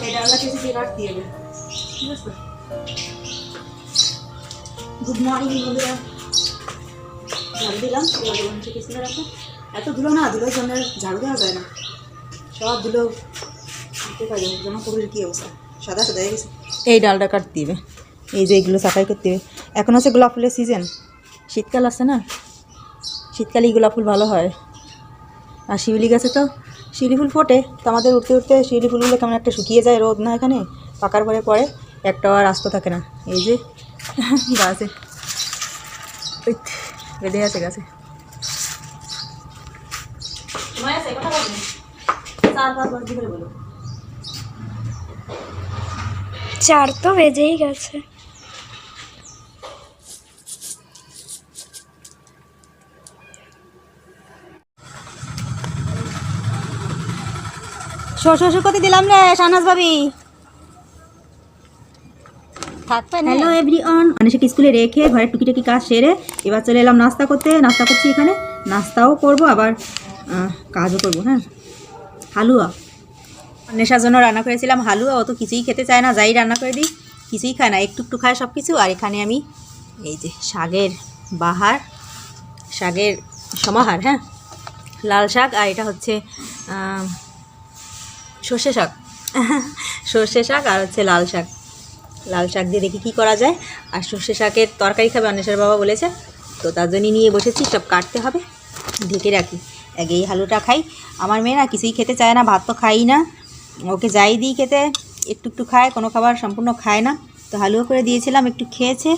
এই ডালটা কিছু দিয়ে রাখতে হবে, ঠিক আছে? গুড মর্নিং বন্ধুরা, ঝাড়ু দিলাম, কিছু রাখো। এত ধুলো না, ধুলোর জন্য ঝাড়ু দেওয়া যায় না, সব ধুলো জমা করলে কী অবস্থা, সাদা সাদা হয়ে গেছে। এই ডালটা কাটতে দিবে, এই যে এগুলো সাফাই করতে হবে। এখন হচ্ছে গোলাপ ফুলের সিজন, শীতকাল আসছে না, শীতকালেই গোলাপ ফুল ভালো হয়। আর শিউলি গাছে তো শিউলি ফুল ফোটে, তো আমাদের উঠতে উঠতে শিউলি ফুলগুলো কেমন একটা শুকিয়ে যায়, রোদ না এখানে পাকার পরে পরে একটাও আর আস্ত থাকে না। এই যে গাছে বেঁধে আছে গাছে। 4 তো বেজেই গেছে। শ্বশুর করতে দিলাম রে শাহনাজ ভাবি, থাকবে না। হ্যালো এভরিওয়ান, মানসিক স্কুলে রেখে ঘরের টুকিটাকি কাজ সেরে এবার চলে এলাম নাস্তা করতে। নাস্তা করছি এখানে, নাস্তাও করব আবার কাজও করব। হ্যাঁ, হালুয়া নেশার জন্য রান্না করেছিলাম হালুয়া। ও তো কিছুই খেতে চায় না, যাই রান্না করে দিই কিছুই খায় না, একটু একটু খায় সব কিছু। আর এখানে আমি এই যে শাকের বাহার, শাকের সমাহার, হ্যাঁ, লাল শাক, আর এটা হচ্ছে সর্ষে শাক সর্ষে শাক আর হচ্ছে লাল শাক। লাল শাক দিয়ে দেখি কী করা যায়। আর সর্ষে শাকের তরকারি খাবে অন্বেষার বাবা বলেছে, তো তার জন্যই নিয়ে বসেছি। সব কাটতে হবে, ঢেকে রাখি, আগে এই হালুটা খাই। আমার মেয়ে না কিছুই খেতে চায় না, ভাত তো খাই না, ওকে যাই দিই খেতে একটু একটু খায়, কোনো খাবার সম্পূর্ণ খায় না। তো হালুয়া করে দিয়েছিলাম, একটু খেয়েছে,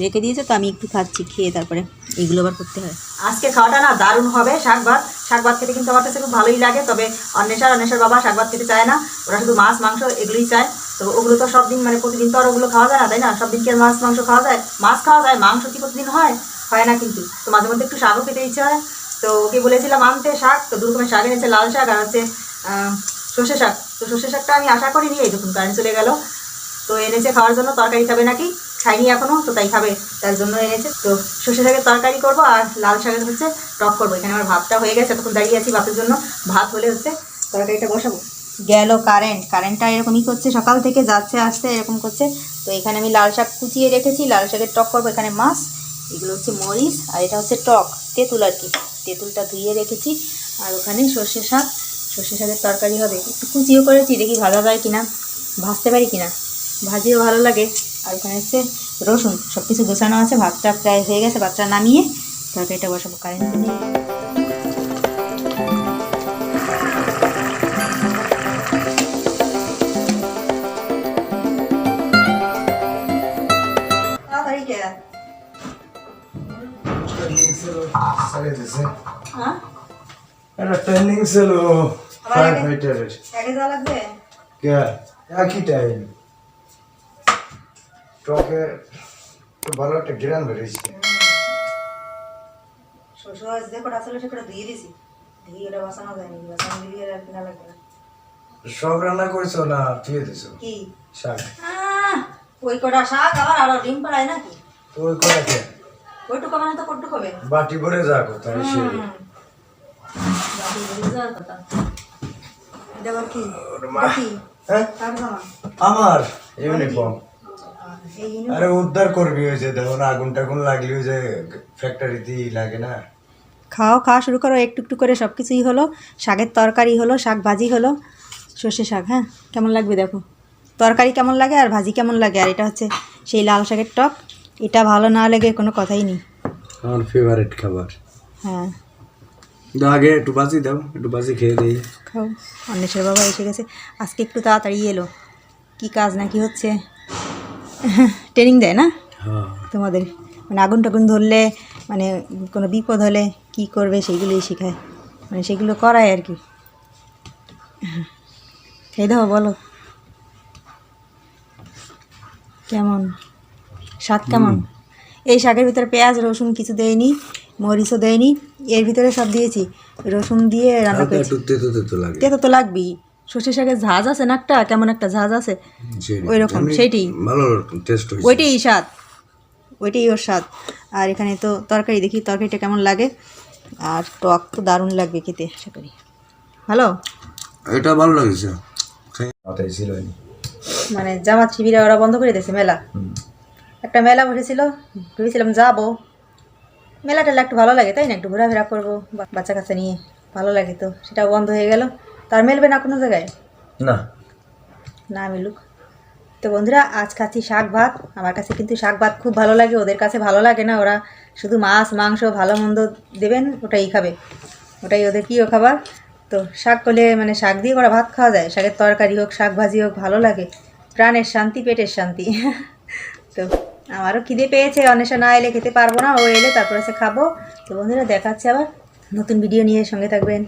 রেখে দিয়েছে, তো আমি একটু খাচ্ছি, খেয়ে তারপরে এইগুলো আবার করতে হয়। আজকে খাওয়াটা না দারুণ হবে, শাক ভাত। শাক ভাত খেতে কিন্তু আমার কাছে খুব ভালোই লাগে, তবে অন্বেষার বাবা শাক ভাত খেতে চায় না, ওরা শুধু মাছ মাংস এগুলোই চায়। তো ওগুলো তো সব দিন মানে প্রতিদিন তো আর ওগুলো খাওয়া যায় না, তাই না? সব দিন কি আর মাছ মাংস খাওয়া যায়? মাছ খাওয়া যায়, মাংস কি প্রতিদিন হয়? হয় না কিন্তু। তো মাঝে মধ্যে একটু শাকও খেতে ইচ্ছে হয়। তো ওকে বলেছিলাম আনতে শাক, তো 2 রকমের শাক এনেছে, লাল শাক আর হচ্ছে সর্ষে শাক। তো সর্ষে শাকটা আমি আশা করিনি, এই দেখুন কারেন্ট চলে গেল। তো এনেছে খাওয়ার জন্য, তরকারি খাবে নাকি, খাইনি এখনও, তো তাই খাবে, তার জন্য এনেছে। তো সর্ষে শাকের তরকারি করবো আর লাল শাকের হচ্ছে টক করবো। এখানে আমার ভাতটা হয়ে গেছে, তখন দাঁড়িয়ে আছি ভাতের জন্য, ভাত হলে হচ্ছে তরকারিটা বসাবো। গেল কারেন্টটা এরকমই করছে, সকাল থেকে যাচ্ছে আসছে এরকম করছে। তো এখানে আমি লাল শাক কুচিয়ে রেখেছি, লাল শাকের টক করবো। এখানে মাছ, এগুলো হচ্ছে মরিচ, আর এটা হচ্ছে টক তেঁতুল আর কি, তেঁতুলটা ধুয়ে রেখেছি। আর ওখানে সর্ষে শাকের তরকারি হবে, একটু কুচিও করেছি, দেখি ভাজা যায় কিনা, ভাজতে পারি কিনা, ভাজিও ভালো লাগে। আর ওখানে হচ্ছে রসুন, সব কিছু গোছানো আছে। ভাতটা প্রায় হয়ে গেছে, ভাতটা নামিয়ে তরকারিটা বসাবো। কারেন্ট নেই, ट्रेनिंग से लो फायर फाइटर क्या एक ही टाइम टॉके तो ভালো একটা গ্রান বেরিয়েছে। শ্বশুর আজ দেখো আসলে সেটা ধুয়ে দিয়েছি, ধুয়ে এটা বসানো যায়নি, বসানো দিলে আর না লাগবে না। সব রান্না করেছো না ধুয়ে দিছো? কি শাক? ওই কটা শাক আবার আরো ডিম পাড়ায় নাকি? তো ওই করে কে ওইটুকু মানে তো কটুক হবে, বাটি ভরে যা কথা সে বাটি ভরে যাওয়ার কথা। এটা আবার কি কি হ্যাঁ কার জামা? আমার ইউনিফর্ম। আরে উদ্ধার করবি, ওই যে দেখো না আগুন টাগুন লাগলে ওই যে ফ্যাক্টরিতেই লাগে না। খাওয়া শুরু করো, একটু একটু করে সব কিছুই হলো। শাকের তরকারি হলো, শাক ভাজি হলো, সর্ষে শাক। হ্যাঁ, কেমন লাগবে দেখো, তরকারি কেমন লাগে আর ভাজি কেমন লাগে। আর এটা হচ্ছে সেই লাল শাকের টক, এটা ভালো না লেগে কোনো কথাই নেই, আমার ফেভারিট খাবার। হ্যাঁ, আগে একটু বাজি দাও, একটু বাজি খেয়ে দিই। খাও। অন্বেষের বাবা এসে গেছে, আজকে একটু তাড়াতাড়ি এলো। কি কাজ নাকি হচ্ছে, ট্রেনিং দেয় না হ্যাঁ তোমাদের, মানে আগুন টাগুন ধরলে, মানে কোনো বিপদ হলে কি করবে সেইগুলোই শেখায়, মানে সেগুলো করায় আর কি। খেয়ে দাও, বলো কেমন স্বাদ, কেমন? এই শাকের ভিতরে পেঁয়াজ রসুন কিছু দেয়নি, মরিচও দেয়নি, এর ভিতরে সব দিয়েছি, রসুন দিয়ে রান্না করেছি। তেতো তো লাগবেই, সর্ষে শাকের ঝাঁজ আছে না একটা, কেমন একটা ঝাঁজ আছে, ওই রকম, সেইটাই ওইটাই স্বাদ, ওইটাই ওর স্বাদ। আর এখানে তো তরকারি, দেখি তরকারিটা কেমন লাগে। আর টক তো দারুণ লাগবে খেতে, আশা করি। ভালো, এটা ভালো লাগছে। মাথায় ছিল নি। মানে জামাত শিবিরে ওরা বন্ধ করে দিয়েছে মেলা। হুম। একটা মেলা বসেছিল, ভেবেছিলাম যাবো, মেলা টেলা একটু ভালো লাগে তাই না, একটু ঘোরাফেরা করবো বাচ্চা কাচ্চা নিয়ে, ভালো লাগে, তো সেটাও বন্ধ হয়ে গেল। তার মেলবে না কোনো জায়গায়, না না মিলুক। তো বন্ধুরা আজ খাচ্ছি শাক ভাত। আমার কাছে কিন্তু শাক ভাত খুব ভালো লাগে, ওদের কাছে ভালো লাগে না, ওরা শুধু মাছ মাংস ভালো মন্দ দেবেন ওটাই খাবে, ওটাই ওদের প্রিয় খাবার। তো শাক করলে মানে শাক দিয়ে করা ভাত খাওয়া যায়, শাকের তরকারি হোক শাক ভাজি হোক ভালো লাগে, প্রাণের শান্তি পেটের শান্তি। তো আমারও খিদে পেয়েছে, অন্বেষা না এলে খেতে পারবো না, ও এলে তারপরে সে খাবো। তো বন্ধুরা দেখাচ্ছে আবার নতুন ভিডিও নিয়ে, সঙ্গে থাকবেন।